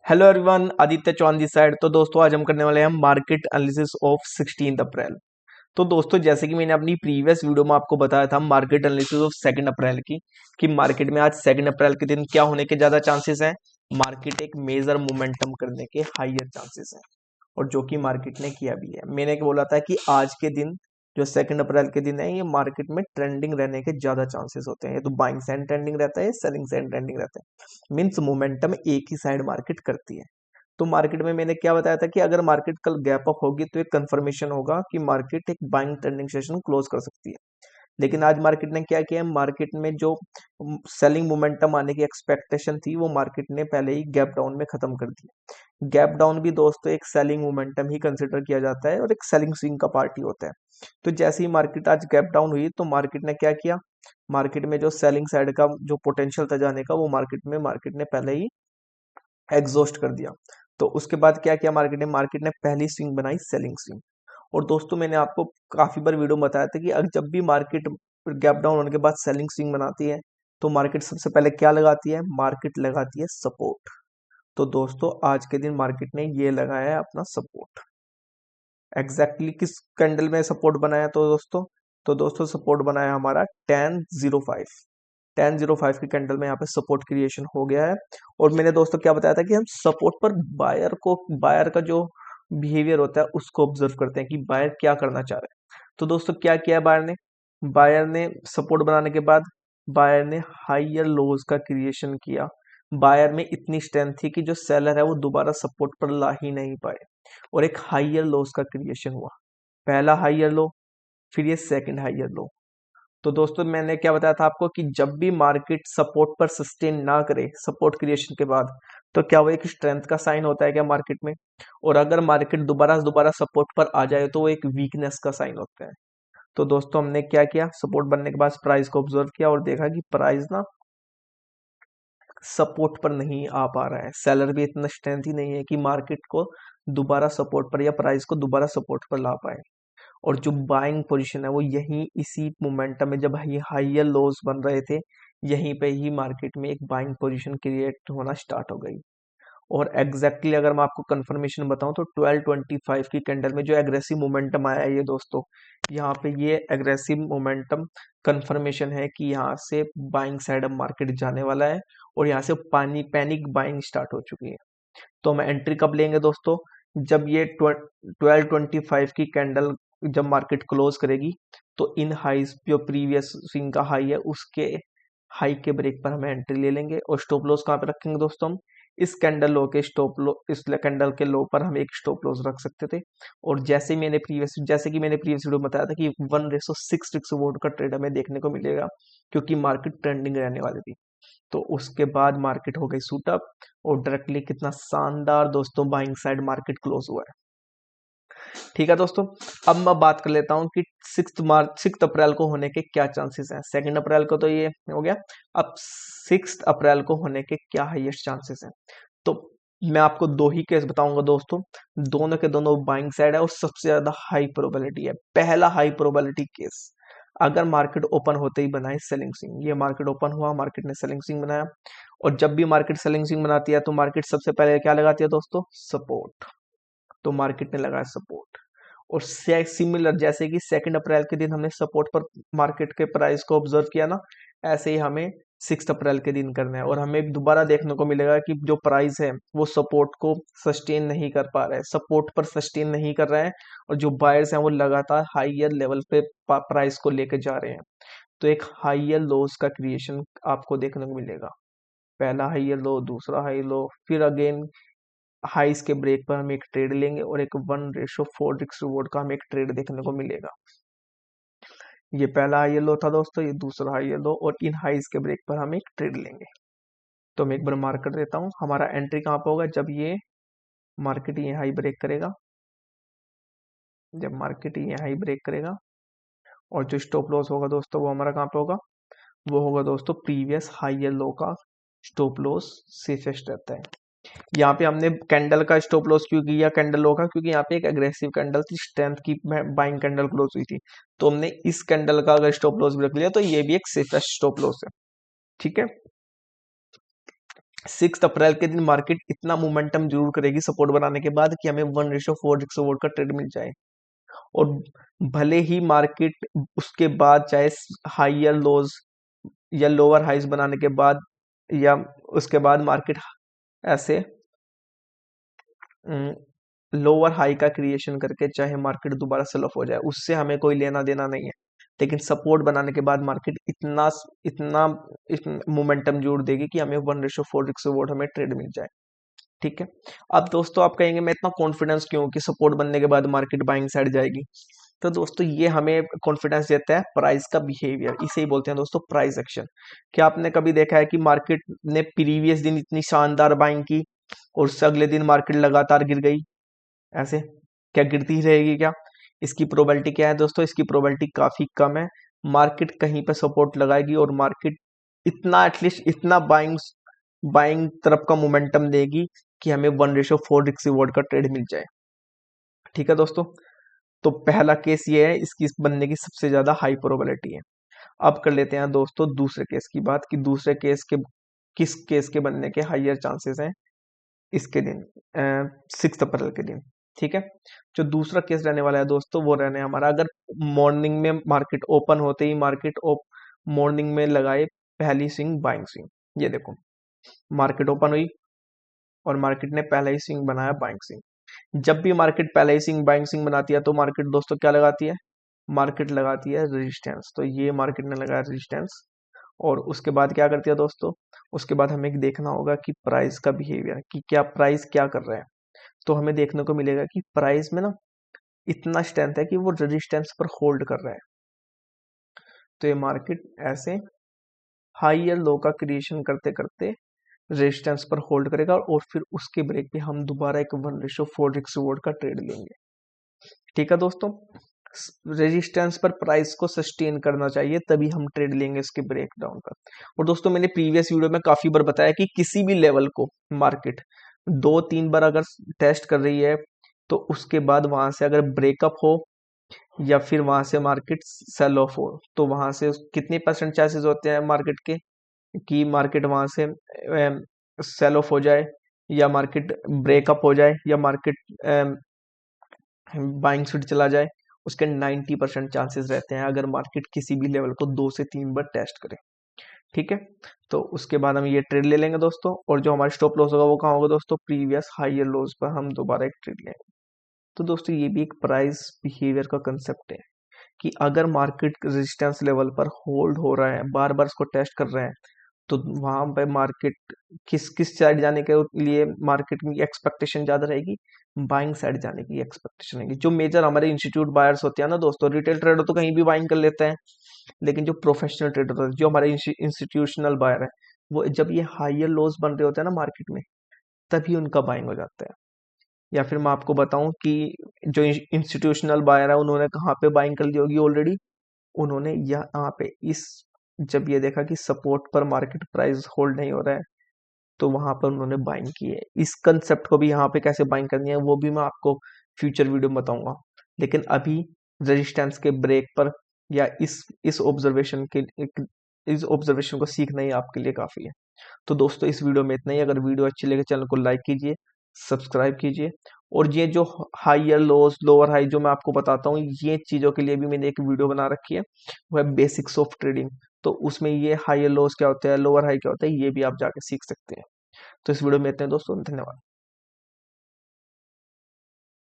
Hello everyone, Aditya Chauhan this side. तो दोस्तों आज हम करने वाले हैं मार्केट एनालिसिस ऑफ 16 अप्रैल। तो दोस्तों जैसे कि मैंने अपनी प्रीवियस वीडियो में आपको बताया था मार्केट एनालिसिस ऑफ 2 अप्रैल की कि मार्केट में आज 2 अप्रैल के दिन क्या होने के ज्यादा चांसेस हैं। मार्केट एक मेजर मोमेंटम करने के हाइयर चांसेस हैं और जो कि मार्केट ने किया भी है। मैंने बोला था कि आज के दिन जो 2 अप्रैल के दिन है ये मार्केट में ट्रेंडिंग रहने के ज्यादा चांसेस होते हैं। ये तो बाइंग साइड ट्रेंडिंग रहता है, सेलिंग साइड ट्रेंडिंग रहता है। मीन्स मोमेंटम एक ही साइड मार्केट करती है। तो मार्केट में मैंने क्या बताया था कि अगर मार्केट कल गैप अप होगी तो एक कंफर्मेशन होगा कि मार्केट एक बाइंग ट्रेंडिंग सेशन क्लोज कर सकती है। लेकिन आज मार्केट ने क्या किया है, मार्केट में जो सेलिंग मोमेंटम आने की एक्सपेक्टेशन थी वो मार्केट ने पहले ही गैप डाउन में खत्म कर दी। गैप डाउन भी दोस्तों एक सेलिंग मोमेंटम ही कंसिडर किया जाता है और एक सेलिंग स्विंग का पार्टी होता है। तो जैसे ही मार्केट आज गैप डाउन हुई तो मार्केट ने क्या किया, मार्केट में जो सेलिंग साइड का जो पोटेंशियल था जाने का वो मार्केट ने पहले ही एग्जॉस्ट कर दिया। तो उसके बाद क्या किया मार्केट ने पहली स्विंग बनाई सेलिंग स्विंग। और दोस्तों मैंने आपको काफी बार वीडियो में बताया था कि अगर जब भी मार्केट गैप डाउन होने के बाद सेलिंग स्विंग बनाती है तो मार्केट सबसे पहले क्या लगाती है, मार्केट लगाती है सपोर्ट। तो दोस्तों आज के दिन मार्केट ने ये लगाया है अपना सपोर्ट। किस कैंडल में सपोर्ट बनाया तो दोस्तों सपोर्ट बनाया हमारा 1005। 1005 की कैंडल में यहाँ पे सपोर्ट क्रिएशन हो गया है। और मैंने दोस्तों क्या बताया था कि हम सपोर्ट पर बायर का जो बिहेवियर होता है उसको ऑब्जर्व करते हैं कि बायर क्या करना चाह रहा है। तो दोस्तों क्या किया बायर ने सपोर्ट बनाने के बाद बायर ने हाइयर लोज का क्रिएशन किया। बायर में इतनी स्ट्रेंथ थी कि जो सेलर है वो दोबारा सपोर्ट पर ला ही नहीं पाए और एक हाइयर लोस का क्रिएशन हुआ। पहला हाइयर लो, फिर ये सेकंड हाइयर लो। तो दोस्तों मैंने क्या बताया था आपको कि जब भी मार्केट सपोर्ट पर सस्टेन ना करे सपोर्ट क्रिएशन के बाद तो क्या वो एक स्ट्रेंथ का साइन होता है क्या मार्केट में। और अगर मार्केट दोबारा दोबारा सपोर्ट पर आ जाए तो वो एक वीकनेस का साइन होता है। तो दोस्तों हमने क्या किया, सपोर्ट बनने के बाद प्राइस को ऑब्जर्व किया और देखा कि प्राइस ना सपोर्ट पर नहीं आ पा रहा है। सेलर भी इतना स्ट्रेंथ ही नहीं है कि मार्केट को दोबारा सपोर्ट पर या प्राइस को दोबारा सपोर्ट पर ला पाए। और जो बाइंग पोजीशन है वो यहीं इसी मोमेंटम में जब ये हाइयर लोज बन रहे थे यहीं पे ही मार्केट में एक बाइंग पोजीशन क्रिएट होना स्टार्ट हो गई। और अगर मैं आपको कंफर्मेशन बताऊं तो 1225 की कैंडल में जो एग्रेसिव मोमेंटम आया है ये दोस्तों, यहाँ पे ये एग्रेसिव मोमेंटम कंफर्मेशन है कि यहाँ से बाइंग साइड अब मार्केट जाने वाला है और यहाँ से पानी पैनिक बाइंग स्टार्ट हो चुकी है। तो हम एंट्री कब लेंगे दोस्तों, जब ये 1225 की कैंडल जब मार्केट क्लोज करेगी तो इन हाईज जो प्रीवियस स्विंग का हाई है उसके हाई के ब्रेक पर हम एंट्री ले लेंगे। और स्टॉप लॉस कहाँ पे रखेंगे दोस्तों हम, इस कैंडल लो के स्टॉप लो इस कैंडल के लो पर हम एक स्टॉप लॉस रख सकते थे। और जैसे कि मैंने प्रीवियस वीडियो में बताया था कि 1:6 रिस्क रिवॉर्ड का ट्रेड हमें देखने को मिलेगा क्योंकि मार्केट ट्रेंडिंग रहने वाली थी। तो उसके बाद मार्केट हो गई सूट अप और डायरेक्टली कितना शानदार दोस्तों बाइंग साइड मार्केट क्लोज हुआ है। ठीक है दोस्तों, अब मैं बात कर लेता हूं कि 6 अप्रैल को होने के क्या चांसेस हैं। 2 अप्रैल को तो ये हो गया, अब 6 अप्रैल को होने के क्या हाईएस्ट चांसेस हैं। तो मैं आपको दो ही केस बताऊंगा दोस्तों, दोनों के दोनों बाइंग साइड है और सबसे ज्यादा हाई प्रोबेबिलिटी है। पहला हाई प्रोबेबिलिटी केस, अगर मार्केट ओपन होते ही बनाए सेलिंग स्विंग। ये मार्केट ओपन हुआ, मार्केट ने सेलिंग स्विंग बनाया और जब भी मार्केट सेलिंग स्विंग बनाती है तो मार्केट सबसे पहले क्या लगाती है दोस्तों, सपोर्ट। तो मार्केट ने लगाया सपोर्ट। और सिमिलर जैसे कि 2 अप्रैल के दिन हमने सपोर्ट पर मार्केट के प्राइस को ऑब्जर्व किया ना, ऐसे ही हमें 6 अप्रैल के दिन करना है। और हमें दोबारा देखने को मिलेगा कि जो प्राइस है वो सपोर्ट को सस्टेन नहीं कर पा रहा है, सपोर्ट पर सस्टेन नहीं कर रहा है और जो बायर्स हैं वो लगातार हाइयर लेवल पे प्राइस को लेकर जा रहे हैं। तो एक हाइयर लोस का क्रिएशन आपको देखने को मिलेगा। पहला हाइयर लो, दूसरा हाई लो, फिर अगेन हाइस के ब्रेक पर हम एक ट्रेड लेंगे और एक 1:4 रिस्क रिवॉर्ड का हम एक ट्रेड देखने को मिलेगा। ये पहला हाई लो था दोस्तों, ये दूसरा हाई लो और इन हाइस के ब्रेक पर हम एक ट्रेड लेंगे। तो मैं एक बार मार्क कर देता हूँ, हमारा एंट्री कहाँ पे होगा, जब ये मार्केट ये हाई ब्रेक करेगा, जब मार्केट ये हाई ब्रेक करेगा। और जो स्टॉप लॉस होगा दोस्तों वो हमारा कहाँ पे होगा, वो होगा दोस्तों प्रीवियस हाई लो का स्टॉप लॉस सेफेस्ट रहता है। यहाँ पे हमने कैंडल का स्टॉप लॉस क्यों किया, कैंडल लो का, क्योंकि यहाँ पे एक एग्रेसिव कैंडल थी, स्ट्रेंथ की बाइंग कैंडल क्लोज हुई थी। तो हमने इस कैंडल का अगर स्टॉप लॉस भी रख लिया तो ये भी एक सेफेस्ट स्टॉप लॉस है। ठीक है, 6 अप्रैल के दिन मार्केट इतना मोमेंटम जरूर करेगी सपोर्ट बनाने के बाद कि हमें 1:4 का ट्रेड मिल जाए। और भले ही मार्केट उसके बाद चाहे हाइयर लोज या लोअर हाइज बनाने के बाद या उसके बाद मार्केट ऐसे लोअर हाई का क्रिएशन करके चाहे मार्केट दोबारा सेल ऑफ हो जाए, उससे हमें कोई लेना देना नहीं है। लेकिन सपोर्ट बनाने के बाद मार्केट इतना इतना मोमेंटम जोड़ देगी कि हमें 1:4 हमें ट्रेड मिल जाए। ठीक है। अब दोस्तों आप कहेंगे मैं इतना कॉन्फिडेंस क्यों कि सपोर्ट बनने के बाद मार्केट बाइंग साइड जाएगी। तो दोस्तों ये हमें कॉन्फिडेंस देता है प्राइस का बिहेवियर, इसे ही बोलते हैं दोस्तों प्राइस एक्शन। क्या आपने कभी देखा है कि मार्केट ने प्रीवियस दिन इतनी शानदार बाइंग की और उससे अगले दिन मार्केट लगातार गिर गई? ऐसे क्या गिरती ही रहेगी क्या? इसकी प्रोबेबिलिटी क्या है दोस्तों? इसकी प्रोबेबिलिटी काफी कम है। मार्केट कहीं पे सपोर्ट लगाएगी और मार्केट इतना एटलीस्ट इतना बाइंग बाइंग तरफ का मोमेंटम देगी कि हमें 1:4 रिस्क रिवॉर्ड का ट्रेड मिल जाए। ठीक है दोस्तों। तो पहला केस ये है, इसकी बनने की सबसे ज्यादा हाई प्रोबेबिलिटी है। अब कर लेते हैं दोस्तों दूसरे केस की बात कि दूसरे केस के किस केस के बनने के हाइयर चांसेस हैं इसके दिन 6 अप्रैल के दिन। ठीक है। जो दूसरा केस रहने वाला है दोस्तों वो रहने हमारा अगर मॉर्निंग में मार्केट ओपन होते ही मार्केट मॉर्निंग में लगाए पहली स्विंग बाइंग स्विंग। ये देखो मार्केट ओपन हुई और मार्केट ने पहला ही स्विंग बनाया बाइंग स्विंग। जब भी मार्केट पहला ही स्विंग बाइंग स्विंग बनाती है तो मार्केट दोस्तों क्या लगाती है? मार्केट लगाती है रेजिस्टेंस। तो ये मार्केट ने लगाया रेजिस्टेंस और उसके बाद क्या करती है दोस्तों? उसके बाद हमें देखना होगा कि प्राइस का बिहेवियर, कि क्या प्राइस क्या कर रहा है। तो हमें देखने को मिलेगा कि प्राइस में ना इतना स्ट्रेंथ है कि वो रेजिस्टेंस पर होल्ड कर रहा है। तो ये मार्केट ऐसे हाई या लो का क्रिएशन करते करते रेजिस्टेंस पर होल्ड करेगा और फिर उसके ब्रेक पे हम दोबारा एक 1:4 रिस्क रिवॉर्ड का ट्रेड लेंगे। ठीक है दोस्तों। रेजिस्टेंस पर प्राइस को सस्टेन करना चाहिए तभी हम ट्रेड लेंगे इसके ब्रेक डाउन पर। और दोस्तों मैंने प्रीवियस वीडियो में काफी बार बताया कि किसी भी लेवल को मार्केट 2-3 बार अगर टेस्ट कर रही है तो उसके बाद वहां से अगर ब्रेकअप हो या फिर वहां से मार्केट सेल ऑफ हो तो वहां से कितने परसेंट चांसेस होते हैं मार्केट के कि मार्केट वहां से सेल ऑफ हो जाए या मार्केट ब्रेकअप हो जाए या मार्केट बाइंग साइड चला जाए? उसके 90% चांसेस रहते हैं अगर मार्केट किसी भी लेवल को 2 से 3 बार टेस्ट करे। ठीक है। तो उसके बाद हम ये ट्रेड ले लेंगे दोस्तों और जो हमारा स्टॉप लॉस होगा वो कहाँ होगा दोस्तों? प्रीवियस हाइयर लोज पर हम दोबारा एक ट्रेड लेंगे। तो दोस्तों ये भी एक प्राइस बिहेवियर का कंसेप्ट है कि अगर मार्केट रेजिस्टेंस लेवल पर होल्ड हो रहा है, बार बार इसको टेस्ट कर रहे हैं, तो वहां पे मार्केट किस किस साइड जाने के लिए मार्केट की एक्सपेक्टेशन ज्यादा रहेगी? बाइंग साइड जाने की एक्सपेक्टेशन रहेगी। जो मेजर हमारे इंस्टीट्यूट बायर्स होते हैं ना दोस्तों, रिटेल ट्रेडर तो कहीं भी बाइंग कर लेते हैं, लेकिन जो प्रोफेशनल ट्रेडर होते हैं, जो हमारे इंस्टीट्यूशनल बायर है, वो जब ये हाइयर लोज बन रहे होते हैं ना मार्केट में, तभी उनका बाइंग हो जाता है। या फिर मैं आपको बताऊं कि जो इंस्टीट्यूशनल बायर है उन्होंने कहाँ पे बाइंग कर ली होगी ऑलरेडी? उन्होंने यहाँ पे इस जब ये देखा कि सपोर्ट पर मार्केट प्राइस होल्ड नहीं हो रहा है तो वहां पर उन्होंने बाइंग की है। इस कंसेप्ट को भी यहाँ पे कैसे बाइंग करनी है वो भी मैं आपको फ्यूचर वीडियो में बताऊंगा। लेकिन अभी रेजिस्टेंस के ब्रेक पर या इस ऑब्जर्वेशन के इस ऑब्जर्वेशन को सीखना ही आपके लिए काफी है। तो दोस्तों इस वीडियो में इतना ही। अगर वीडियो अच्छी लगे चैनल को लाइक कीजिए, सब्सक्राइब कीजिए। और ये जो हाइयर लोस लोअर हाई जो मैं आपको बताता हूँ, ये चीजों के लिए भी मैंने एक वीडियो बना रखी है, वो है बेसिक्स ऑफ ट्रेडिंग। तो उसमें ये हाइयर लोस क्या होता है, लोअर हाई क्या होता है, ये भी आप जाके सीख सकते हैं। तो इस वीडियो में इतने दोस्तों, धन्यवाद।